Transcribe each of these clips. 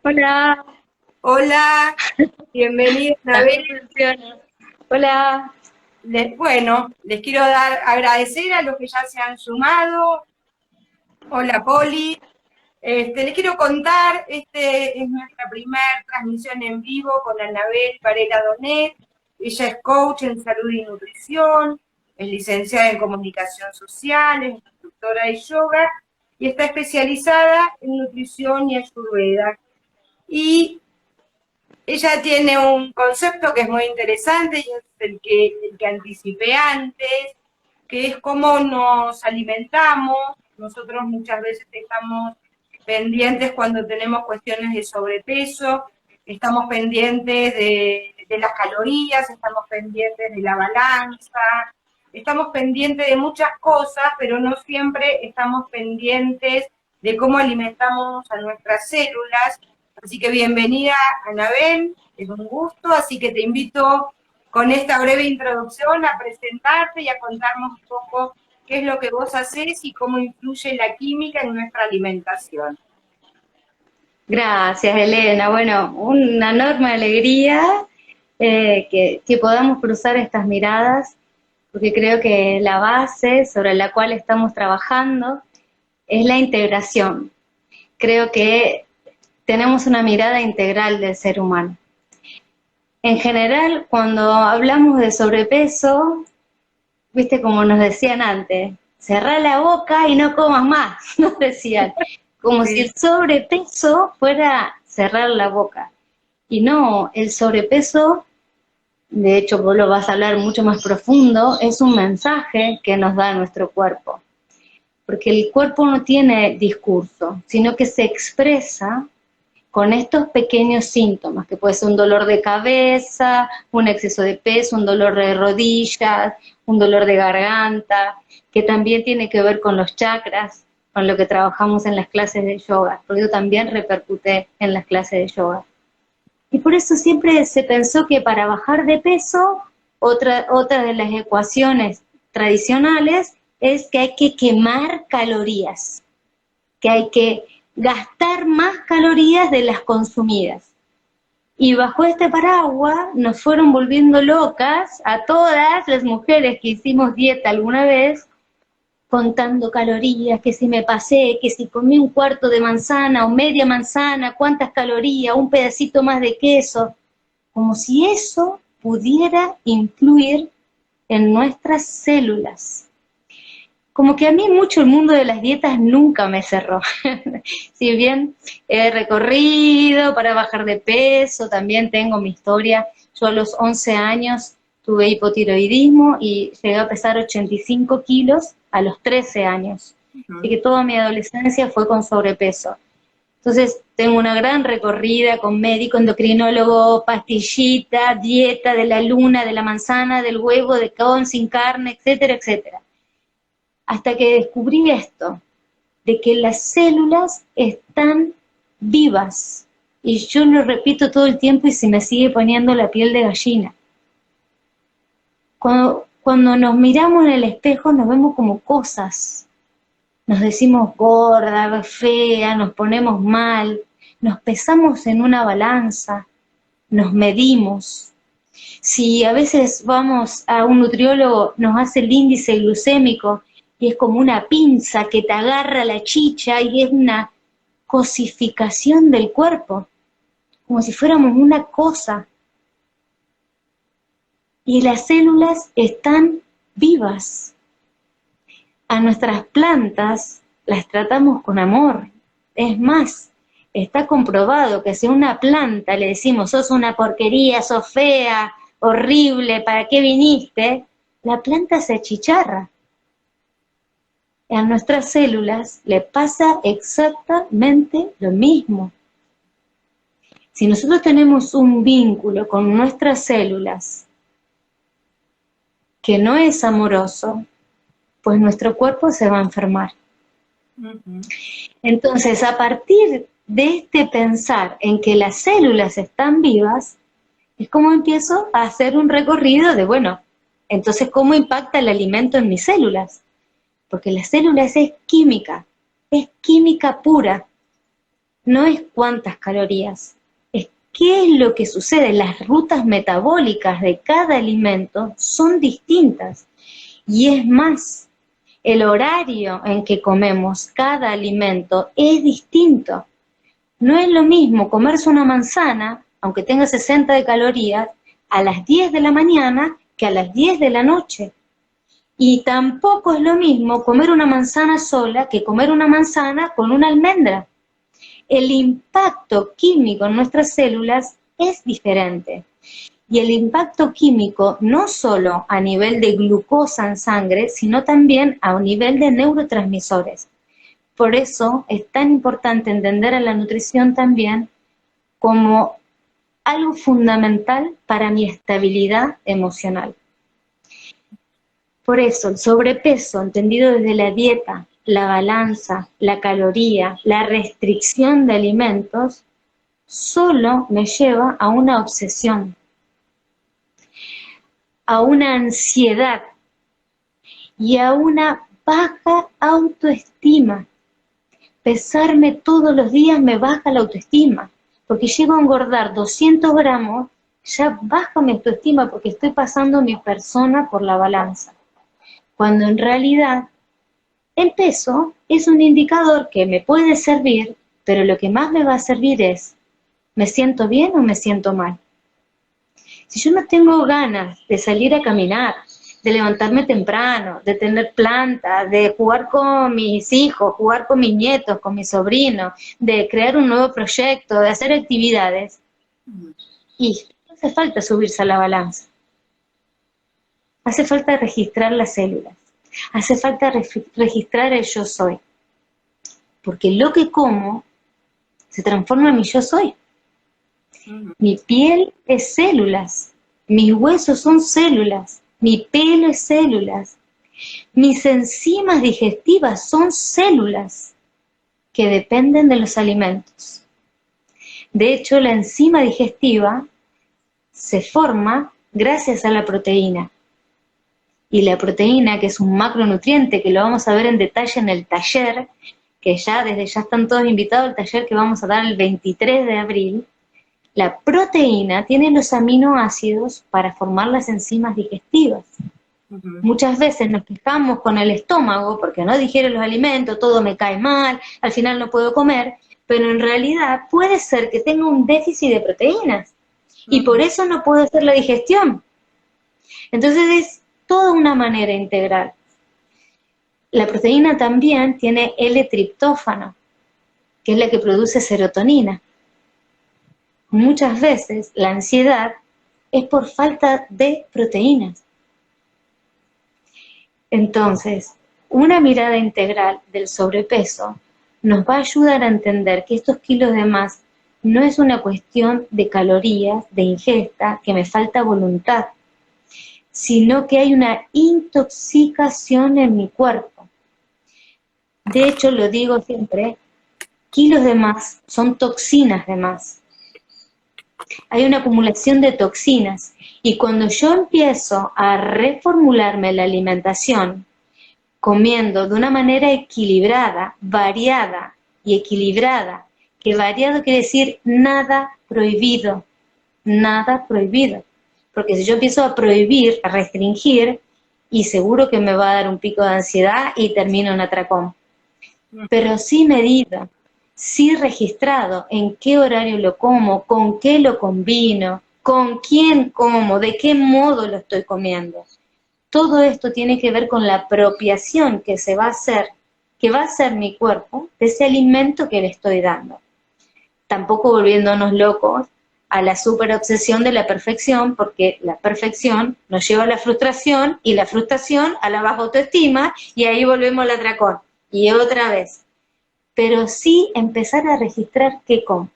Hola, Hola, bienvenida una vez. también funciona. Hola, Bueno, les quiero agradecer a los que ya se han sumado. Hola, Poli. Les quiero contar, este es nuestra primera transmisión en vivo con Anabel Varela Donet. Ella es coach en salud y nutrición, es licenciada en comunicación social, es instructora de yoga y está especializada en nutrición y ayurveda. Y ella tiene un concepto que es muy interesante y es el que anticipé antes, que es cómo nos alimentamos. Nosotros muchas veces estamos pendientes cuando tenemos cuestiones de sobrepeso, estamos pendientes de las calorías, estamos pendientes de la balanza, estamos pendientes de muchas cosas, pero no siempre estamos pendientes de cómo alimentamos a nuestras células. Así que bienvenida, Anabel, es un gusto, así que te invito con esta breve introducción a presentarte y a contarnos un poco qué es lo que vos hacés y cómo influye la química en nuestra alimentación. gracias Elena. Bueno, una enorme alegría que podamos cruzar estas miradas, porque creo que la base sobre la cual estamos trabajando es la integración. Creo que tenemos una mirada integral del ser humano. En general, cuando hablamos de sobrepeso, viste como nos decían antes, cerrá la boca y no comas más, nos decían, como si Sí. el sobrepeso fuera cerrar la boca. Y no, el sobrepeso, de hecho vos lo vas a hablar mucho más profundo, es un mensaje que nos da nuestro cuerpo. Porque el cuerpo no tiene discurso, sino que se expresa con estos pequeños síntomas, que puede ser un dolor de cabeza, un exceso de peso, un dolor de rodillas, un dolor de garganta, que también tiene que ver con los chakras, con lo que trabajamos en las clases de yoga, porque yo también repercute en las clases de yoga. Y por eso siempre se pensó que para bajar de peso, otra de las ecuaciones tradicionales es que hay que quemar calorías, que hay que gastar más calorías de las consumidas. Y bajo este paraguas nos fueron volviendo locas a todas las mujeres que hicimos dieta alguna vez, contando calorías, que si me pasé, que si comí un cuarto de manzana o media manzana, cuántas calorías, un pedacito más de queso, como si eso pudiera influir en nuestras células. Como que a mí mucho el mundo de las dietas nunca me cerró. Si bien he recorrido para bajar de peso, también tengo mi historia. Yo a los 11 años tuve hipotiroidismo y llegué a pesar 85 kilos a los 13 años. Así que Ujú. toda mi adolescencia fue con sobrepeso. Entonces tengo una gran recorrida con médico, endocrinólogo, pastillita, dieta de la luna, de la manzana, del huevo, de con, sin carne, etcétera, etcétera. Hasta que descubrí esto, de que las células están vivas. Y yo lo repito todo el tiempo y se me sigue poniendo la piel de gallina. Cuando nos miramos en el espejo nos vemos como cosas. Nos decimos gorda, fea, nos ponemos mal, nos pesamos en una balanza, nos medimos. Si a veces vamos a un nutriólogo, nos hace el índice glucémico y es como una pinza que te agarra la chicha y es una cosificación del cuerpo, como si fuéramos una cosa. Y las células están vivas. A nuestras plantas las tratamos con amor. Es más, está comprobado que si a una planta le decimos, sos una porquería, sos fea, horrible, ¿para qué viniste? La planta se achicharra. A nuestras células le pasa exactamente lo mismo. Si nosotros tenemos un vínculo con nuestras células que no es amoroso, pues nuestro cuerpo se va a enfermar. Ujú. Entonces, a partir de este pensar en que las células están vivas, es como empiezo a hacer un recorrido de, bueno, entonces, ¿cómo impacta el alimento en mis células? Porque las células es química pura. no es cuántas calorías, es qué es lo que sucede. Las rutas metabólicas de cada alimento son distintas. Y es más, el horario en que comemos cada alimento es distinto. No es lo mismo comerse una manzana, aunque tenga 60 de calorías, a las 10 de la mañana que a las 10 de la noche. Y tampoco es lo mismo comer una manzana sola que comer una manzana con una almendra. El impacto químico en nuestras células es diferente. Y el impacto químico no solo a nivel de glucosa en sangre, sino también a nivel de neurotransmisores. Por eso es tan importante entender a la nutrición también como algo fundamental para mi estabilidad emocional. Por eso el sobrepeso, entendido desde la dieta, la balanza, la caloría, la restricción de alimentos, solo me lleva a una obsesión, a una ansiedad y a una baja autoestima. Pesarme todos los días me baja la autoestima, porque llego a engordar 200 gramos, ya baja mi autoestima porque estoy pasando mi persona por la balanza. Cuando en realidad el peso es un indicador que me puede servir, pero lo que más me va a servir es, ¿me siento bien o me siento mal? Si yo no tengo ganas de salir a caminar, de levantarme temprano, de tener plantas, de jugar con mis hijos, jugar con mis nietos, con mis sobrinos, de crear un nuevo proyecto, de hacer actividades, y no hace falta subirse a la balanza. Hace falta registrar las células, hace falta registrar el yo soy, porque lo que como se transforma en mi yo soy. Mi piel es células, mis huesos son células, mi pelo es células, mis enzimas digestivas son células que dependen de los alimentos. De hecho, la enzima digestiva se forma gracias a la proteína. Y la proteína, que es un macronutriente, que lo vamos a ver en detalle en el taller, que desde ya están todos invitados al taller que vamos a dar el 23 de abril, la proteína tiene los aminoácidos para formar las enzimas digestivas. Muchas veces nos quejamos con el estómago porque no digiere los alimentos, todo me cae mal, al final no puedo comer, pero en realidad puede ser que tenga un déficit de proteínas y por eso no puedo hacer la digestión. Entonces es toda una manera integral. La proteína también tiene L-triptófano, que es la que produce serotonina. Muchas veces la ansiedad es por falta de proteínas. Entonces, una mirada integral del sobrepeso nos va a ayudar a entender que estos kilos de más no es una cuestión de calorías, de ingesta, que me falta voluntad, sino que hay una intoxicación en mi cuerpo. De hecho, lo digo siempre, kilos de más son toxinas de más. Hay una acumulación de toxinas y cuando yo empiezo a reformularme la alimentación, comiendo de una manera equilibrada, variada y equilibrada, que variado quiere decir nada prohibido, porque si yo empiezo a prohibir, a restringir, y seguro que me va a dar un pico de ansiedad y termino en atracón. Pero sí medida, sí registrado en qué horario lo como, con qué lo combino, con quién como, de qué modo lo estoy comiendo. Todo esto tiene que ver con la apropiación que se va a hacer, que va a hacer mi cuerpo de ese alimento que le estoy dando. Tampoco volviéndonos locos a la superobsesión de la perfección, porque la perfección nos lleva a la frustración y la frustración a la baja autoestima y ahí volvemos al atracón. Y otra vez. Pero sí empezar a registrar qué como.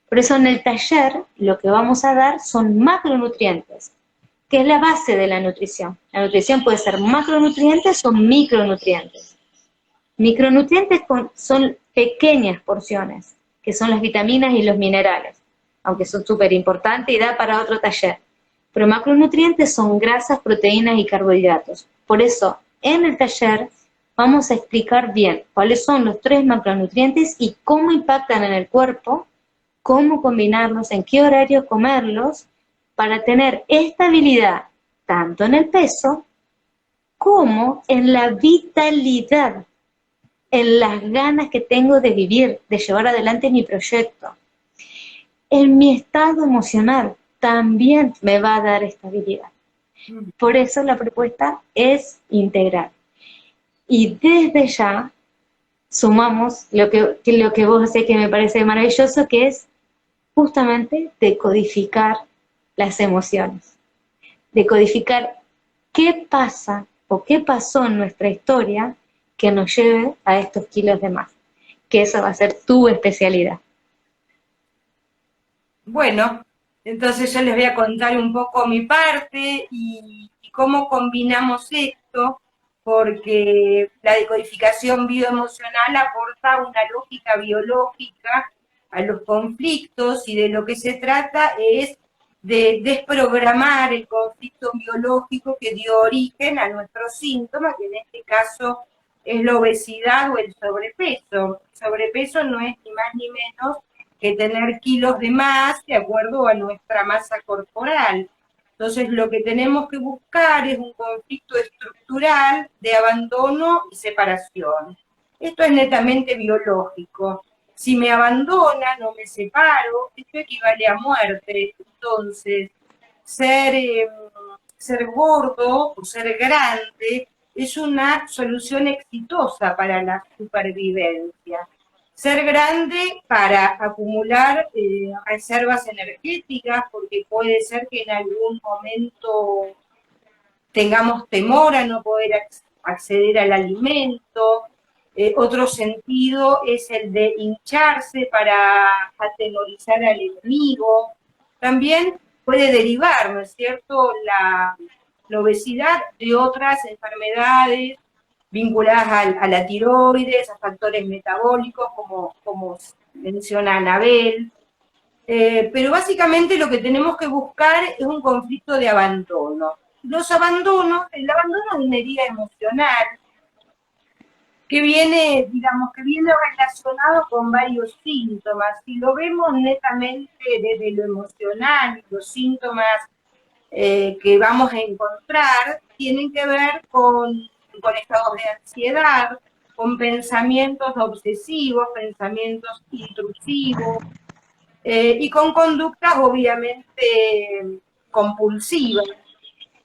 Por eso en el taller lo que vamos a dar son macronutrientes, que es la base de la nutrición. La nutrición puede ser macronutrientes o micronutrientes. Micronutrientes son pequeñas porciones, que son las vitaminas y los minerales, aunque son súper importantes y da para otro taller. Pero macronutrientes son grasas, proteínas y carbohidratos. Por eso en el taller vamos a explicar bien cuáles son los 3 macronutrientes y cómo impactan en el cuerpo, cómo combinarlos, en qué horario comerlos, para tener estabilidad tanto en el peso como en la vitalidad, en las ganas que tengo de vivir, de llevar adelante mi proyecto. En mi estado emocional también me va a dar estabilidad. Por eso la propuesta es integral. Y desde ya sumamos lo que vos sé que me parece maravilloso, que es justamente decodificar las emociones. Decodificar qué pasa o qué pasó en nuestra historia que nos lleve a estos kilos de más. Que esa va a ser tu especialidad. Bueno, entonces yo les voy a contar un poco mi parte y cómo combinamos esto, porque la decodificación bioemocional aporta una lógica biológica a los conflictos, y de lo que se trata es de desprogramar el conflicto biológico que dio origen a nuestros síntomas, que en este caso es la obesidad o el sobrepeso. El sobrepeso no es ni más ni menos que tener kilos de más de acuerdo a nuestra masa corporal. Entonces, lo que tenemos que buscar es un conflicto estructural de abandono y separación. Esto es netamente biológico. Si me abandonan o me separo, esto equivale a muerte. Entonces, ser gordo o ser grande es una solución exitosa para la supervivencia. Ser grande para acumular reservas energéticas, porque puede ser que en algún momento tengamos temor a no poder acceder al alimento. Otro sentido es el de hincharse para atemorizar al enemigo. También puede derivar, ¿no es cierto?, la obesidad de otras enfermedades vinculadas a la tiroides, a factores metabólicos, como menciona Anabel. Pero básicamente lo que tenemos que buscar es un conflicto de abandono. El abandono es una herida emocional que viene relacionado con varios síntomas. Si lo vemos netamente desde lo emocional, los síntomas que vamos a encontrar tienen que ver con estados de ansiedad, con pensamientos obsesivos, pensamientos intrusivos, y con conductas obviamente compulsivas.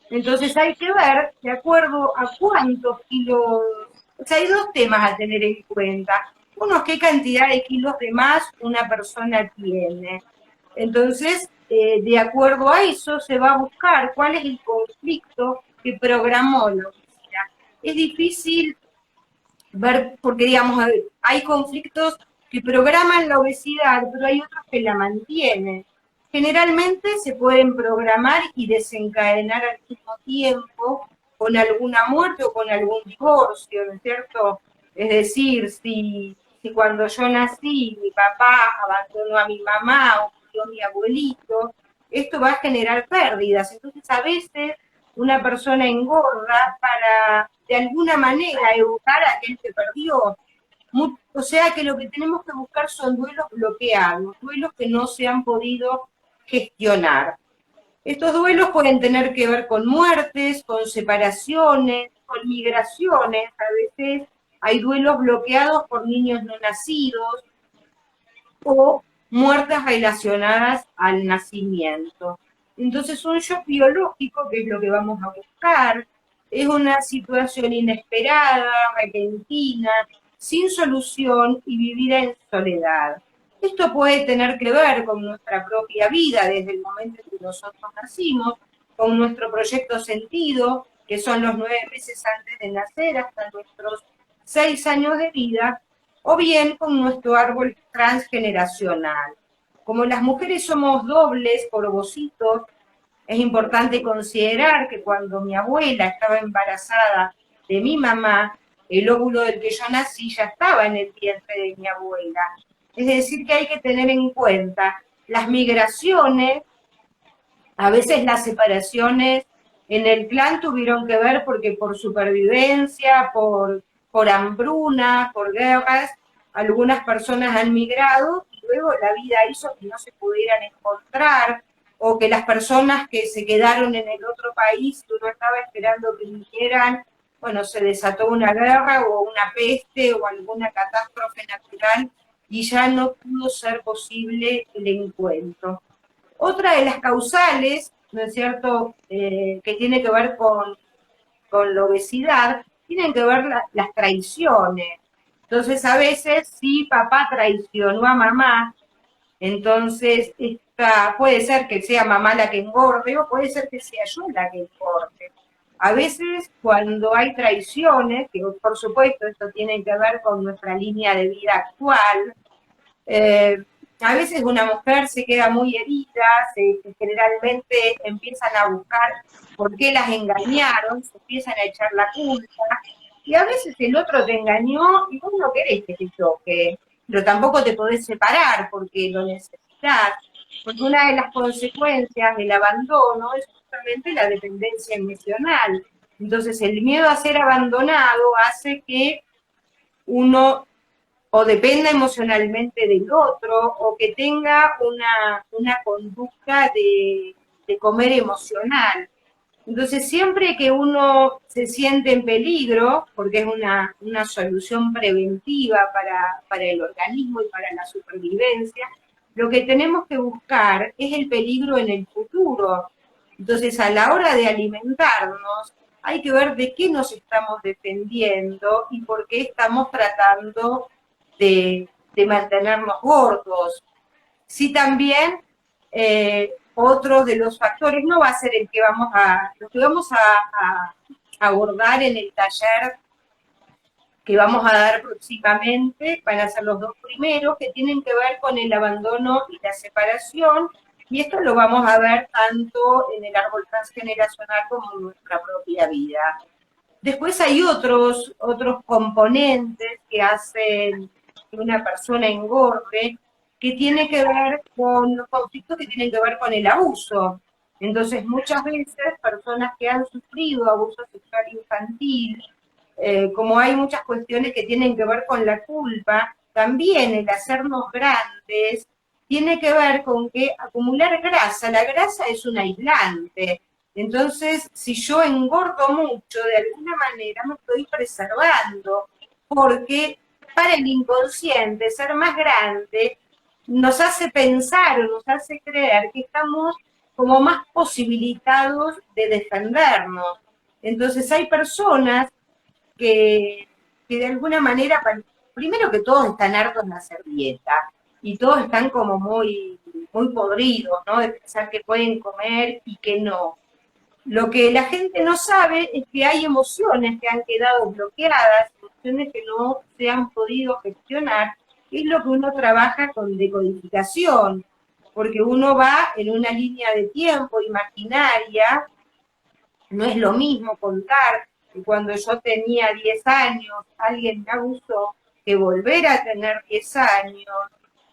Entonces hay que ver de acuerdo a cuántos kilos. O sea, hay 2 temas a tener en cuenta. Uno es qué cantidad de kilos de más una persona tiene. Entonces, de acuerdo a eso, se va a buscar cuál es el conflicto que programó la obesidad. Es difícil ver, porque digamos, hay conflictos que programan la obesidad, pero hay otros que la mantienen. Generalmente se pueden programar y desencadenar al mismo tiempo con alguna muerte o con algún divorcio, ¿no es cierto? Es decir, si cuando yo nací mi papá abandonó a mi mamá o murió mi abuelito, esto va a generar pérdidas. Entonces, a veces una persona engorda para, de alguna manera, evocar a aquel que perdió. O sea que lo que tenemos que buscar son duelos bloqueados, duelos que no se han podido gestionar. Estos duelos pueden tener que ver con muertes, con separaciones, con migraciones. A veces hay duelos bloqueados por niños no nacidos o muertes relacionadas al nacimiento. Entonces, un shock biológico, que es lo que vamos a buscar, es una situación inesperada, repentina, sin solución y vivida en soledad. Esto puede tener que ver con nuestra propia vida desde el momento en que nosotros nacimos, con nuestro proyecto sentido, que son los 9 meses antes de nacer hasta nuestros 6 años de vida, o bien con nuestro árbol transgeneracional. Como las mujeres somos dobles por ovocitos, es importante considerar que cuando mi abuela estaba embarazada de mi mamá, el óvulo del que yo nací ya estaba en el vientre de mi abuela. Es decir, que hay que tener en cuenta las migraciones, a veces las separaciones en el clan tuvieron que ver porque por supervivencia, por por hambruna, por guerras, algunas personas han migrado y luego la vida hizo que no se pudieran encontrar, o que las personas que se quedaron en el otro país, uno estaba esperando que vinieran, bueno, se desató una guerra o una peste o alguna catástrofe natural y ya no pudo ser posible el encuentro. Otra de las causales, ¿no es cierto?, que tiene que ver con la obesidad, tienen que ver las traiciones. Entonces, a veces, si papá traicionó a mamá, entonces puede ser que sea mamá la que engorde o puede ser que sea yo la que engorde. A veces, cuando hay traiciones, que por supuesto esto tiene que ver con nuestra línea de vida actual, a veces una mujer se queda muy herida, generalmente empiezan a buscar por qué las engañaron, se empiezan a echar la culpa, y a veces el otro te engañó y vos no querés que te toque, pero tampoco te podés separar porque lo necesitas, porque una de las consecuencias del abandono es justamente la dependencia emocional. Entonces el miedo a ser abandonado hace que uno o dependa emocionalmente del otro, o que tenga una conducta de comer emocional. Entonces, siempre que uno se siente en peligro, porque es una solución preventiva para el organismo y para la supervivencia, lo que tenemos que buscar es el peligro en el futuro. Entonces, a la hora de alimentarnos, hay que ver de qué nos estamos defendiendo y por qué estamos tratando de mantenernos gordos. Sí, también otro de los factores no va a ser lo que vamos a abordar en el taller que vamos a dar próximamente, van a ser los dos primeros, que tienen que ver con el abandono y la separación, y esto lo vamos a ver tanto en el árbol transgeneracional como en nuestra propia vida. Después hay otros componentes que hacen que una persona engorde, que tiene que ver con los conflictos que tienen que ver con el abuso. Entonces, muchas veces, personas que han sufrido abuso sexual infantil, como hay muchas cuestiones que tienen que ver con la culpa, también el hacernos grandes tiene que ver con que acumular grasa, la grasa es un aislante. Entonces, si yo engordo mucho, de alguna manera me estoy preservando, porque para el inconsciente ser más grande nos hace pensar o nos hace creer que estamos como más posibilitados de defendernos. Entonces hay personas que de alguna manera, primero que todos están hartos de hacer dieta y todos están como muy podridos, ¿no? De pensar que pueden comer y que no. Lo que la gente no sabe es que hay emociones que han quedado bloqueadas, emociones que no se han podido gestionar, es lo que uno trabaja con decodificación, porque uno va en una línea de tiempo imaginaria, no es lo mismo contar que cuando yo tenía 10 años alguien me abusó, que volver a tener 10 años,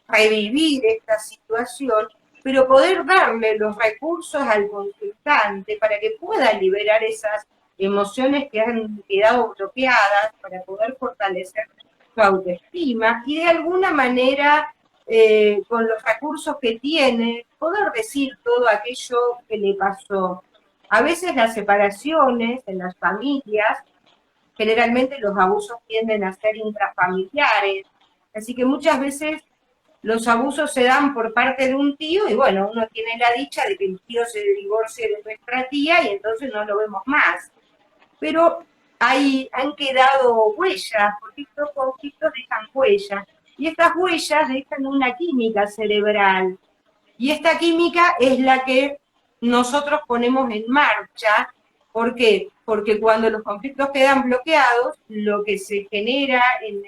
revivir esta situación, pero poder darle los recursos al consultante para que pueda liberar esas emociones que han quedado bloqueadas, para poder fortalecer su autoestima y de alguna manera, con los recursos que tiene, poder decir todo aquello que le pasó. A veces las separaciones en las familias, generalmente los abusos tienden a ser intrafamiliares, así que muchas veces los abusos se dan por parte de un tío y bueno, uno tiene la dicha de que el tío se divorcie de nuestra tía y entonces no lo vemos más. Pero han quedado huellas, porque estos conflictos dejan huellas, y estas huellas dejan una química cerebral, y esta química es la que nosotros ponemos en marcha. ¿Por qué? Porque cuando los conflictos quedan bloqueados, lo que se genera en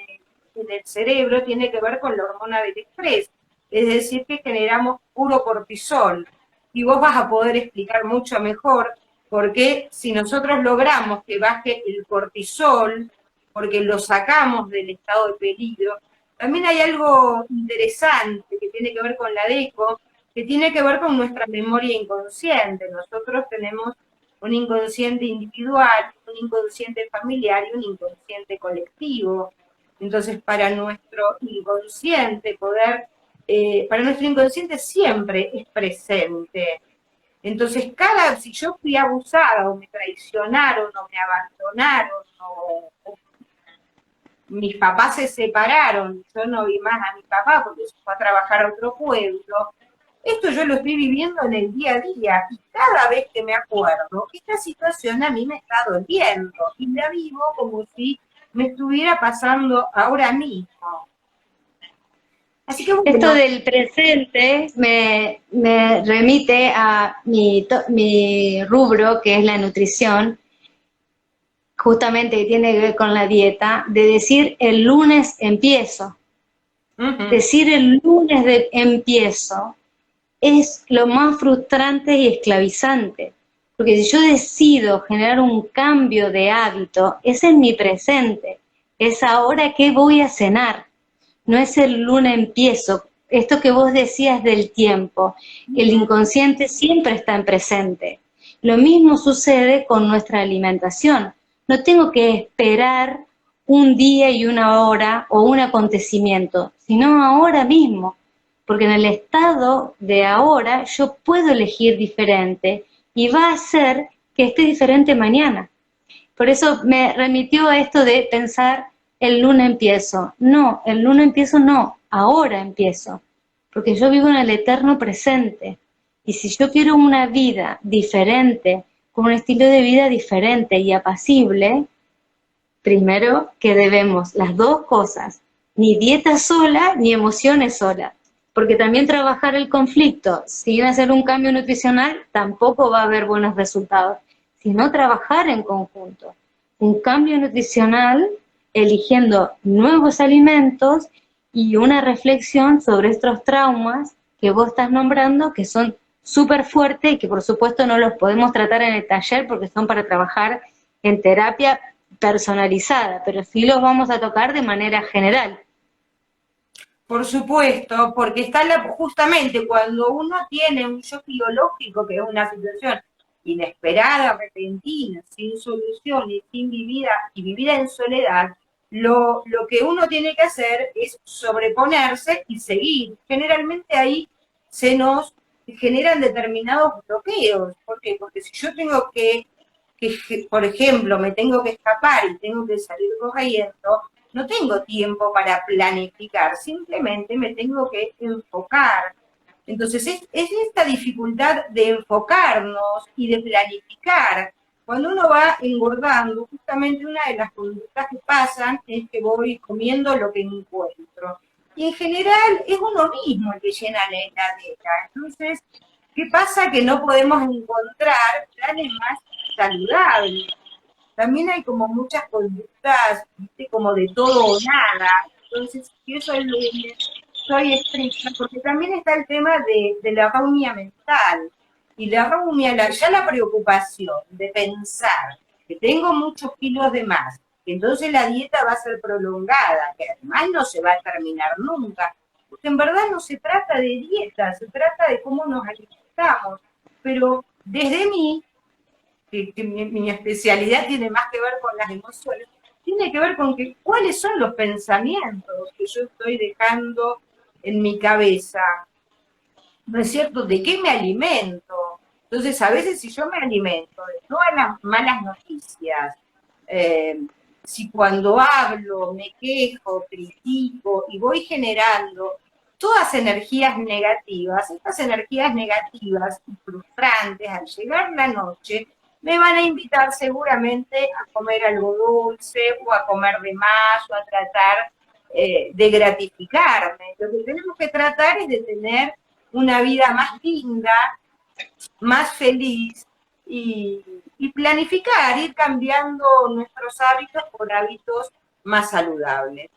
el cerebro tiene que ver con la hormona del estrés, es decir, que generamos puro cortisol. Y vos vas a poder explicar mucho mejor por qué si nosotros logramos que baje el cortisol, porque lo sacamos del estado de peligro. También hay algo interesante que tiene que ver con la DECO, que tiene que ver con nuestra memoria inconsciente. Nosotros tenemos un inconsciente individual, un inconsciente familiar y un inconsciente colectivo. Entonces, para nuestro inconsciente para nuestro inconsciente siempre es presente. Entonces, si yo fui abusada o me traicionaron o me abandonaron o mis papás se separaron, yo no vi más a mi papá porque se fue a trabajar a otro pueblo, esto yo lo estoy viviendo en el día a día y cada vez que me acuerdo, esta situación a mí me está doliendo y la vivo como si me estuviera pasando ahora mismo. Así que bueno. Esto del presente me remite a mi rubro, que es la nutrición, justamente que tiene que ver con la dieta, de decir el lunes empiezo. Decir el lunes empiezo es lo más frustrante y esclavizante, porque si yo decido generar un cambio de hábito, es en mi presente, es ahora que voy a cenar, no es el lunes empiezo. Esto que vos decías del tiempo, el inconsciente siempre está en presente. Lo mismo sucede con nuestra alimentación. No tengo que esperar un día y una hora o un acontecimiento, sino ahora mismo, porque en el estado de ahora yo puedo elegir diferente y va a hacer que esté diferente mañana. Por eso me remitió a esto de pensar el lunes empiezo. No, el lunes empiezo no, ahora empiezo, porque yo vivo en el eterno presente. Y si yo quiero una vida diferente, con un estilo de vida diferente y apacible, primero que debemos las dos cosas, ni dieta sola, ni emociones solas, porque también trabajar el conflicto, sin hacer un cambio nutricional, tampoco va a haber buenos resultados, sino trabajar en conjunto. Un cambio nutricional, eligiendo nuevos alimentos y una reflexión sobre estos traumas que vos estás nombrando, que son súper fuertes y que por supuesto no los podemos tratar en el taller porque son para trabajar en terapia personalizada, pero sí los vamos a tocar de manera general. Por supuesto, porque está justamente cuando uno tiene un shock biológico, que es una situación inesperada, repentina, sin solución y vivida en soledad, lo que uno tiene que hacer es sobreponerse y seguir. Generalmente ahí se nos generan determinados bloqueos. ¿Por qué? Porque si yo tengo que, por ejemplo, me tengo que escapar y tengo que salir corriendo, no tengo tiempo para planificar, simplemente me tengo que enfocar. Entonces es esta dificultad de enfocarnos y de planificar. Cuando uno va engordando, justamente una de las conductas que pasan es que voy comiendo lo que encuentro. Y en general es uno mismo el que llena la heladera. Entonces, ¿qué pasa? Que no podemos encontrar planes más saludables. También hay como muchas conductas, ¿viste? Como de todo o nada. Entonces, si eso es lunes, soy estricta, porque también está el tema de la rumia mental. Y la rumia, ya la preocupación de pensar que tengo muchos kilos de más, que entonces la dieta va a ser prolongada, que además no se va a terminar nunca. Porque en verdad no se trata de dieta, se trata de cómo nos alimentamos. Pero desde mí, que mi especialidad tiene más que ver con las emociones, tiene que ver con cuáles son los pensamientos que yo estoy dejando en mi cabeza, ¿no es cierto? ¿De qué me alimento? Entonces, a veces si yo me alimento de todas las malas noticias, si cuando hablo me quejo, critico y voy generando todas energías negativas, estas energías negativas y frustrantes al llegar la noche, me van a invitar seguramente a comer algo dulce o a comer de más o a tratar de gratificarme. Lo que tenemos que tratar es de tener una vida más linda, más feliz y planificar, ir cambiando nuestros hábitos por hábitos más saludables.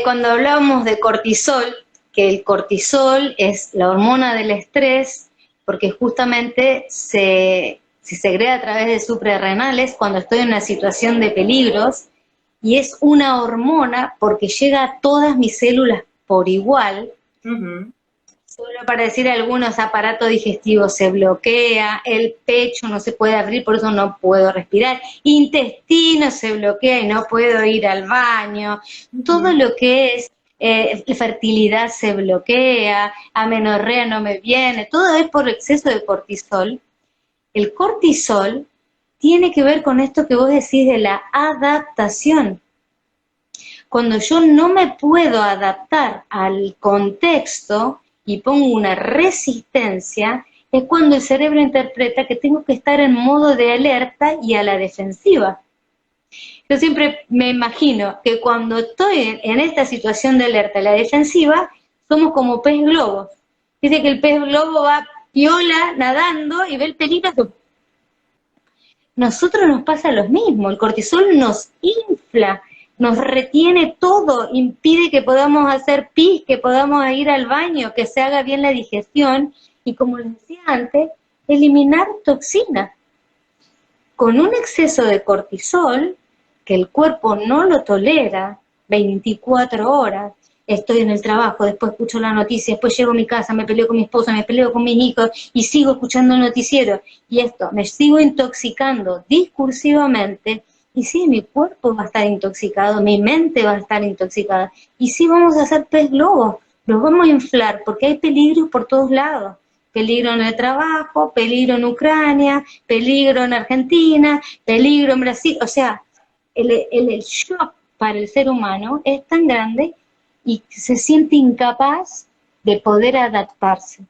Cuando hablábamos de cortisol, que el cortisol es la hormona del estrés, porque justamente se segrega a través de suprarrenales cuando estoy en una situación de peligros, y es una hormona porque llega a todas mis células por igual. Solo para decir algunos, aparato digestivo se bloquea, el pecho no se puede abrir, por eso no puedo respirar, intestino se bloquea y no puedo ir al baño, todo lo que es fertilidad se bloquea, amenorrea no me viene, todo es por exceso de cortisol. El cortisol tiene que ver con esto que vos decís de la adaptación. Cuando yo no me puedo adaptar al contexto y pongo una resistencia, es cuando el cerebro interpreta que tengo que estar en modo de alerta y a la defensiva. Yo siempre me imagino que cuando estoy en esta situación de alerta, la defensiva, somos como pez globo. Dice que el pez globo va piola, nadando y ve el peligro. Nosotros nos pasa lo mismo, el cortisol nos infla, nos retiene todo, impide que podamos hacer pis, que podamos ir al baño, que se haga bien la digestión y, como les decía antes, eliminar toxinas. Con un exceso de cortisol, que el cuerpo no lo tolera, 24 horas, estoy en el trabajo, después escucho la noticia, después llego a mi casa, me peleo con mi esposa, me peleo con mis hijos y sigo escuchando el noticiero. Y esto, me sigo intoxicando discursivamente y sí, mi cuerpo va a estar intoxicado, mi mente va a estar intoxicada. Y sí vamos a hacer pez globo, los vamos a inflar porque hay peligros por todos lados. Peligro en el trabajo, peligro en Ucrania, peligro en Argentina, peligro en Brasil. O sea, el shock para el ser humano es tan grande y se siente incapaz de poder adaptarse.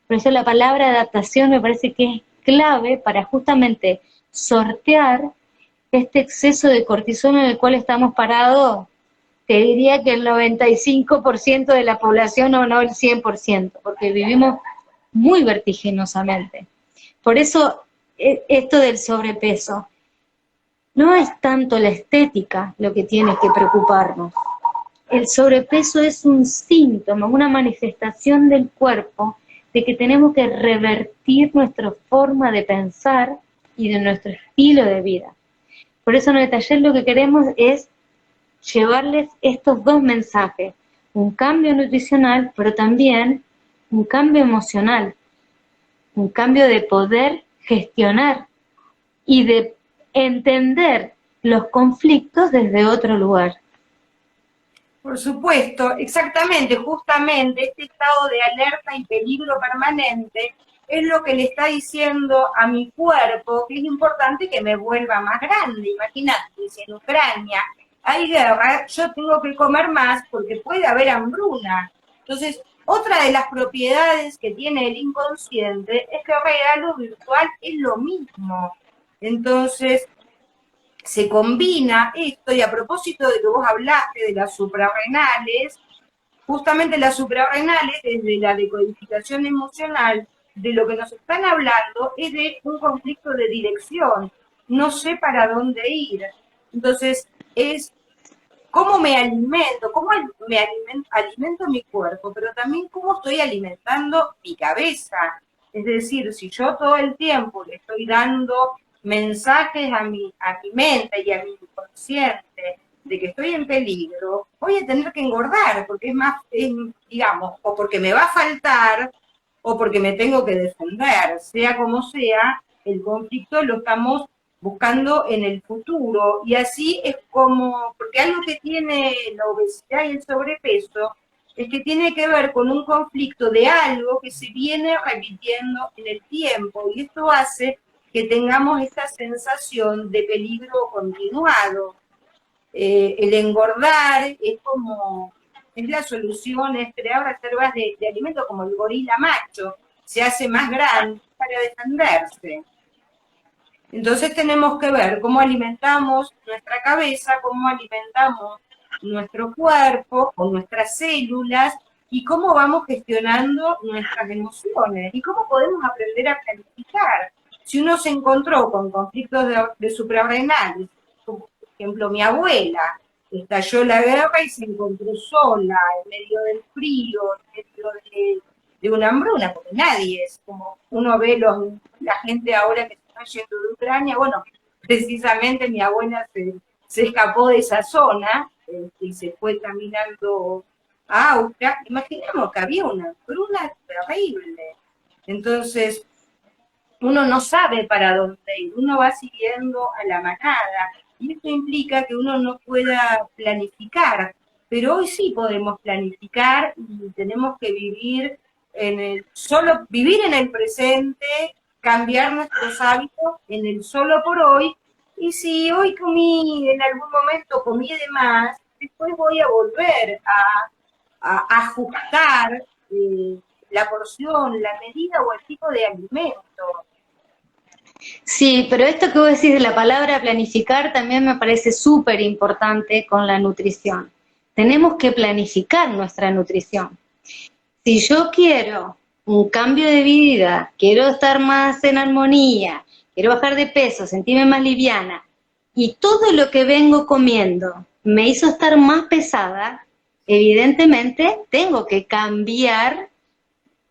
Por eso la palabra adaptación me parece que es clave para justamente sortear este exceso de cortisol en el cual estamos parados. Te diría que el 95% de la población o no el 100%, porque vivimos muy vertiginosamente. Por eso esto del sobrepeso no es tanto la estética lo que tiene que preocuparnos. El sobrepeso es un síntoma, una manifestación del cuerpo de que tenemos que revertir nuestra forma de pensar y de nuestro estilo de vida. Por eso en el taller lo que queremos es llevarles estos dos mensajes, un cambio nutricional, pero también un cambio emocional, un cambio de poder gestionar y de entender los conflictos desde otro lugar. Por supuesto, exactamente, justamente este estado de alerta y peligro permanente es lo que le está diciendo a mi cuerpo que es importante que me vuelva más grande. Imagínate, si en Ucrania hay guerra, yo tengo que comer más porque puede haber hambruna. Entonces, otra de las propiedades que tiene el inconsciente es que en realidad lo virtual es lo mismo. Entonces, se combina esto, y a propósito de que vos hablaste de las suprarrenales, justamente las suprarrenales, desde la decodificación emocional, de lo que nos están hablando es de un conflicto de dirección. No sé para dónde ir. Entonces, es cómo me alimento, alimento mi cuerpo, pero también cómo estoy alimentando mi cabeza. Es decir, si yo todo el tiempo le estoy dando mensajes a mi mente y a mi inconsciente de que estoy en peligro, voy a tener que engordar, porque digamos, o porque me va a faltar, o porque me tengo que defender. Sea como sea, el conflicto lo estamos buscando en el futuro, y así es como, porque algo que tiene la obesidad y el sobrepeso es que tiene que ver con un conflicto de algo que se viene repitiendo en el tiempo, y esto hace que tengamos esta sensación de peligro continuado. El engordar es la solución, es crear reservas de alimentos como el gorila macho, se hace más grande para defenderse. Entonces tenemos que ver cómo alimentamos nuestra cabeza, cómo alimentamos nuestro cuerpo o nuestras células y cómo vamos gestionando nuestras emociones y cómo podemos aprender a planificar. Si uno se encontró con conflictos de suprarrenales, por ejemplo mi abuela, estalló la guerra y se encontró sola en medio del frío, en medio de una hambruna, porque nadie es como uno ve la gente ahora que está yendo de Ucrania. Bueno, precisamente mi abuela se escapó de esa zona y se fue caminando a Austria, imaginemos que había una hambruna terrible. Entonces, uno no sabe para dónde ir, uno va siguiendo a la manada. Y esto implica que uno no pueda planificar, pero hoy sí podemos planificar y tenemos que vivir vivir en el presente, cambiar nuestros hábitos en el solo por hoy. Y si hoy comí, en algún momento comí de más, después voy a volver a ajustar la porción, la medida o el tipo de alimento. Sí, pero esto que vos decís de la palabra planificar también me parece súper importante con la nutrición. Tenemos que planificar nuestra nutrición. Si yo quiero un cambio de vida, quiero estar más en armonía, quiero bajar de peso, sentirme más liviana, y todo lo que vengo comiendo me hizo estar más pesada, evidentemente tengo que cambiar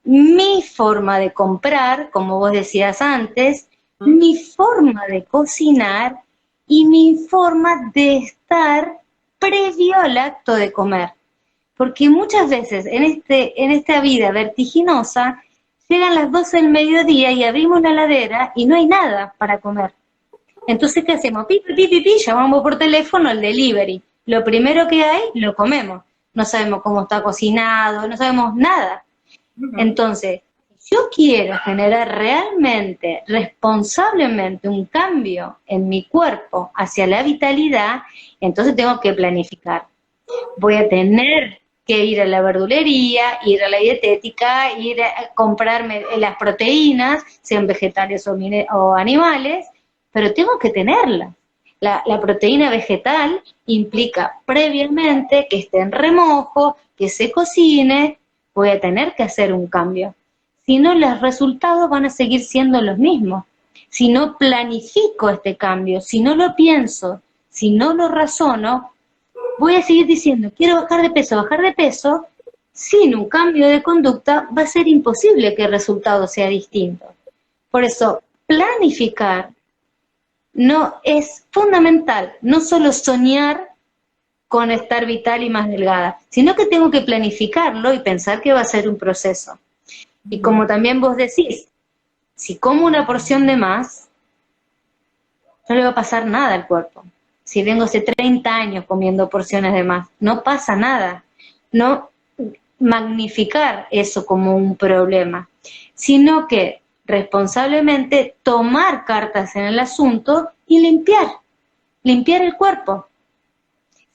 mi forma de comprar, como vos decías antes, mi forma de cocinar y mi forma de estar previo al acto de comer. Porque muchas veces en esta vida vertiginosa llegan las 12 del mediodía y abrimos la heladera y no hay nada para comer. Entonces, ¿qué hacemos? Pipi, pipi, pipi, llamamos por teléfono al delivery. Lo primero que hay, lo comemos. No sabemos cómo está cocinado, no sabemos nada. Entonces, si yo quiero generar realmente, responsablemente un cambio en mi cuerpo hacia la vitalidad, entonces tengo que planificar. Voy a tener que ir a la verdulería, ir a la dietética, ir a comprarme las proteínas, sean vegetales o animales, pero tengo que tenerlas. La proteína vegetal implica previamente que esté en remojo, que se cocine, voy a tener que hacer un cambio. Si no, los resultados van a seguir siendo los mismos. Si no planifico este cambio, si no lo pienso, si no lo razono, voy a seguir diciendo, quiero bajar de peso, sin un cambio de conducta va a ser imposible que el resultado sea distinto. Por eso, planificar no es fundamental, no solo soñar con estar vital y más delgada, sino que tengo que planificarlo y pensar que va a ser un proceso. Y como también vos decís, si como una porción de más, no le va a pasar nada al cuerpo. Si vengo hace 30 años comiendo porciones de más, no pasa nada. No magnificar eso como un problema, sino que responsablemente tomar cartas en el asunto y limpiar el cuerpo.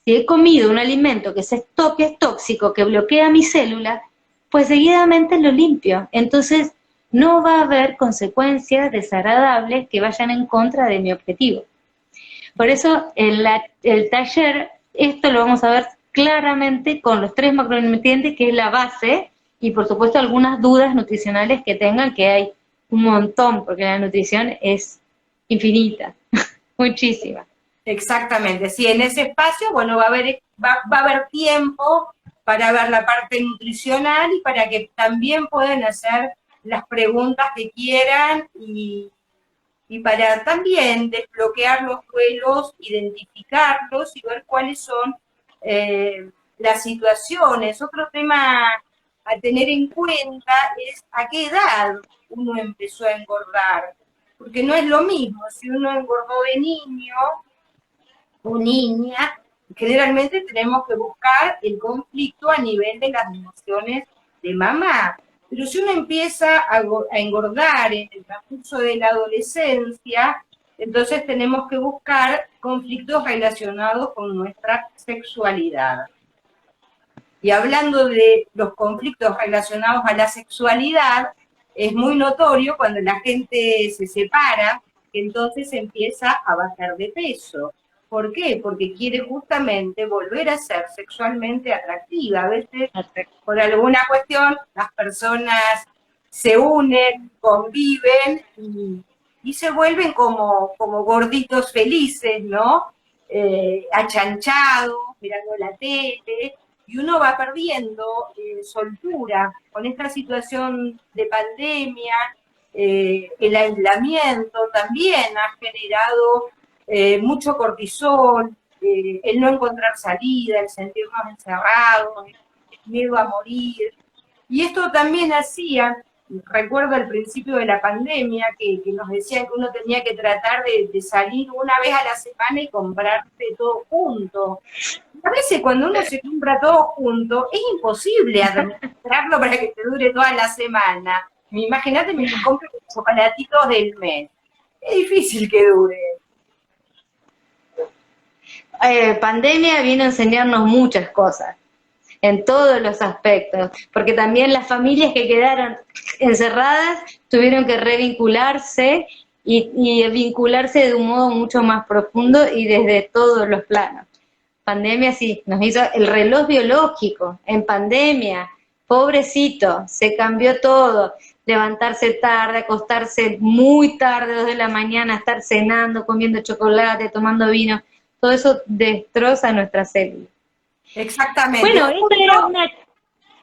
Si he comido un alimento que es tóxico, que bloquea mi célula, pues seguidamente lo limpio. Entonces no va a haber consecuencias desagradables que vayan en contra de mi objetivo. Por eso el taller, esto lo vamos a ver claramente con los 3 macronutrientes, que es la base, y por supuesto algunas dudas nutricionales que tengan, que hay un montón, porque la nutrición es infinita, muchísima. Exactamente, sí, en ese espacio, bueno, va a haber tiempo para ver la parte nutricional y para que también puedan hacer las preguntas que quieran y para también desbloquear los duelos, identificarlos y ver cuáles son las situaciones. Otro tema a tener en cuenta es a qué edad uno empezó a engordar, porque no es lo mismo si uno engordó de niño o niña, generalmente tenemos que buscar el conflicto a nivel de las emociones de mamá. Pero si uno empieza a engordar en el transcurso de la adolescencia, entonces tenemos que buscar conflictos relacionados con nuestra sexualidad. Y hablando de los conflictos relacionados a la sexualidad, es muy notorio cuando la gente se separa, que entonces empieza a bajar de peso. ¿Por qué? Porque quiere justamente volver a ser sexualmente atractiva. A veces, por alguna cuestión, las personas se unen, conviven y se vuelven como gorditos felices, ¿no? Achanchados, mirando la tele, y uno va perdiendo soltura. Con esta situación de pandemia, el aislamiento también ha generado mucho cortisol, el no encontrar salida, el sentirnos encerrados, miedo a morir. Y esto también hacía, recuerdo al principio de la pandemia, que nos decían que uno tenía que tratar de salir una vez a la semana y comprarte todo junto. A veces cuando uno se compra todo junto, es imposible administrarlo para que te dure toda la semana. Imagínate, me compro los chocolatitos del mes. Es difícil que dure. Pandemia vino a enseñarnos muchas cosas, en todos los aspectos, porque también las familias que quedaron encerradas tuvieron que revincularse y vincularse de un modo mucho más profundo y desde todos los planos. Pandemia sí, nos hizo el reloj biológico, en pandemia, pobrecito, se cambió todo, levantarse tarde, acostarse muy tarde, 2 de la mañana, estar cenando, comiendo chocolate, tomando vino, todo eso destroza nuestras células. Exactamente. Bueno, esta era una...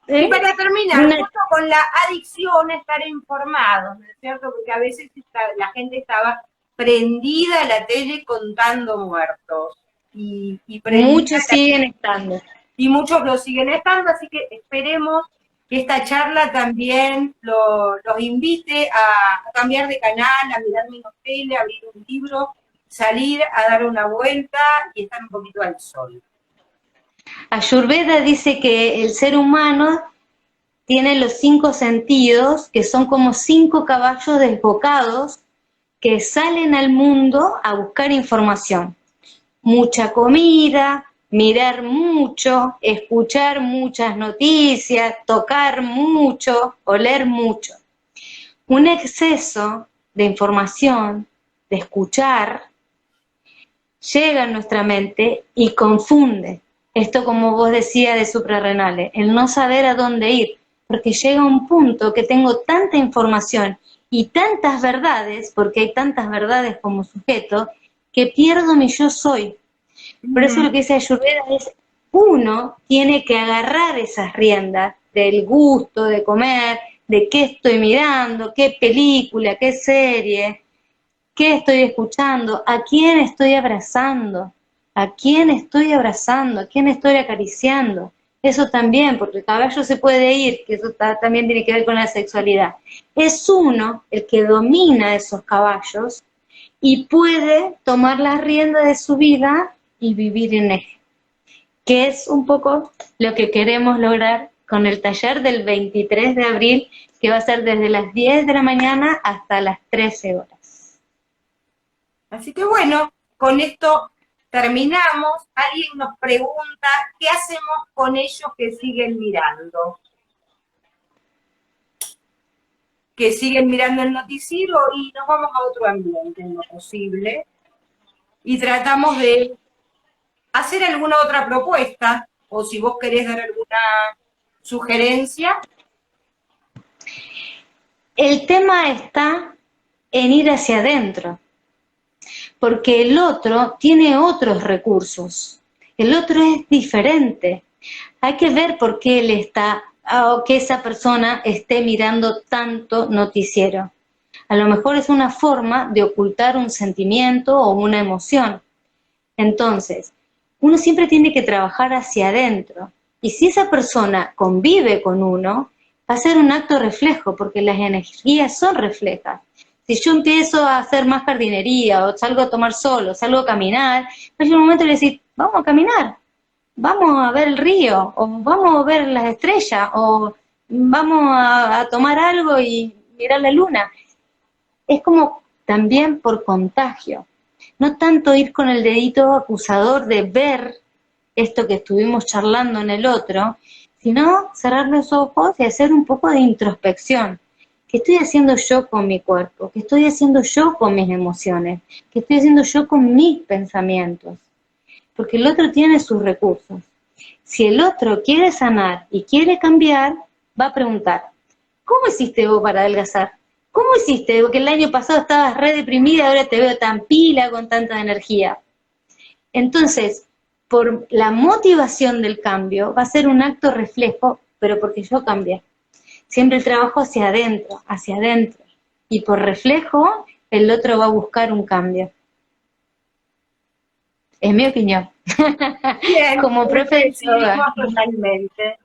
Y para terminar, justo con la adicción a estar informados, ¿no es cierto? Porque a veces la gente estaba prendida a la tele contando muertos. Y muchos siguen estando. Y muchos lo siguen estando, así que esperemos que esta charla también los invite a cambiar de canal, a mirar menos tele, a abrir un libro, salir a dar una vuelta y estar un poquito al sol. Ayurveda dice que el ser humano tiene los 5 sentidos, que son como 5 caballos desbocados que salen al mundo a buscar información. Mucha comida, mirar mucho, escuchar muchas noticias, tocar mucho, oler mucho. Un exceso de información, de escuchar, llega a nuestra mente y confunde. Esto, como vos decías, de suprarrenales, el no saber a dónde ir, porque llega un punto que tengo tanta información y tantas verdades, porque hay tantas verdades como sujeto, que pierdo mi yo soy. Por eso lo que dice Ayurveda es, uno tiene que agarrar esas riendas del gusto de comer, de qué estoy mirando, qué película, qué serie, qué estoy escuchando, a quién estoy abrazando, a quién estoy abrazando, a quién estoy acariciando. Eso también, porque el caballo se puede ir, que eso también tiene que ver con la sexualidad. Es uno el que domina esos caballos y puede tomar las riendas de su vida y vivir en eje, que es un poco lo que queremos lograr con el taller del 23 de abril, que va a ser desde las 10 de la mañana hasta las 13 horas. Así que bueno, con esto terminamos. Alguien nos pregunta, ¿qué hacemos con ellos que siguen mirando? Que siguen mirando el noticiero y nos vamos a otro ambiente en lo posible. Y tratamos de hacer alguna otra propuesta, o si vos querés dar alguna sugerencia. El tema está en ir hacia adentro, porque el otro tiene otros recursos, el otro es diferente. Hay que ver por qué él está, o que esa persona esté mirando tanto noticiero. A lo mejor es una forma de ocultar un sentimiento o una emoción. Entonces, uno siempre tiene que trabajar hacia adentro. Y si esa persona convive con uno, va a ser un acto reflejo, porque las energías son reflejas. Si yo empiezo a hacer más jardinería, o salgo a tomar sol, o salgo a caminar, hay un momento de decir, vamos a caminar, vamos a ver el río, o vamos a ver las estrellas, o vamos a tomar algo y mirar la luna. Es como también por contagio. No tanto ir con el dedito acusador de ver esto que estuvimos charlando en el otro, sino cerrar los ojos y hacer un poco de introspección. ¿Qué estoy haciendo yo con mi cuerpo? ¿Qué estoy haciendo yo con mis emociones? ¿Qué estoy haciendo yo con mis pensamientos? Porque el otro tiene sus recursos. Si el otro quiere sanar y quiere cambiar, va a preguntar, ¿cómo hiciste vos para adelgazar? ¿Cómo hiciste? Porque el año pasado estabas re deprimida, ahora te veo tan pila, con tanta energía. Entonces, por la motivación del cambio, va a ser un acto reflejo, pero porque yo cambié. Siempre el trabajo hacia adentro, hacia adentro. Y por reflejo, el otro va a buscar un cambio. Es mi opinión. Bien, Como profe de yoga. totalmente.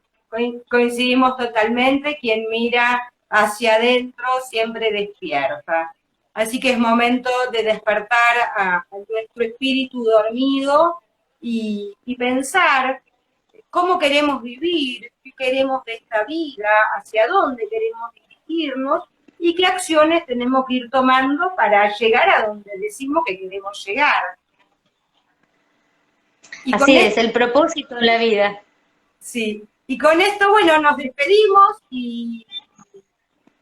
coincidimos totalmente, quien mira hacia adentro siempre despierta. Así que es momento de despertar a nuestro espíritu dormido y pensar cómo queremos vivir, qué queremos de esta vida, hacia dónde queremos dirigirnos y qué acciones tenemos que ir tomando para llegar a donde decimos que queremos llegar. Y así es, el propósito de la vida. Sí, y con esto, bueno, nos despedimos y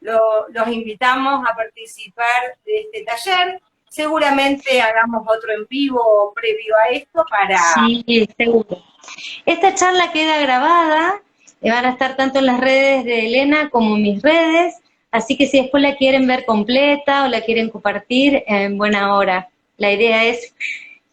los invitamos a participar de este taller. Seguramente hagamos otro en vivo previo a esto para... Sí, seguro. Esta charla queda grabada, van a estar tanto en las redes de Elena como en mis redes, así que si después la quieren ver completa o la quieren compartir, en buena hora. La idea es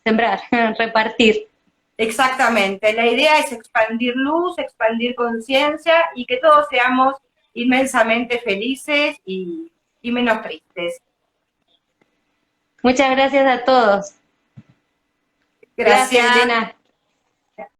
sembrar, repartir. Exactamente, la idea es expandir luz, expandir conciencia y que todos seamos inmensamente felices y menos tristes. Muchas gracias a todos. Gracias, Elena.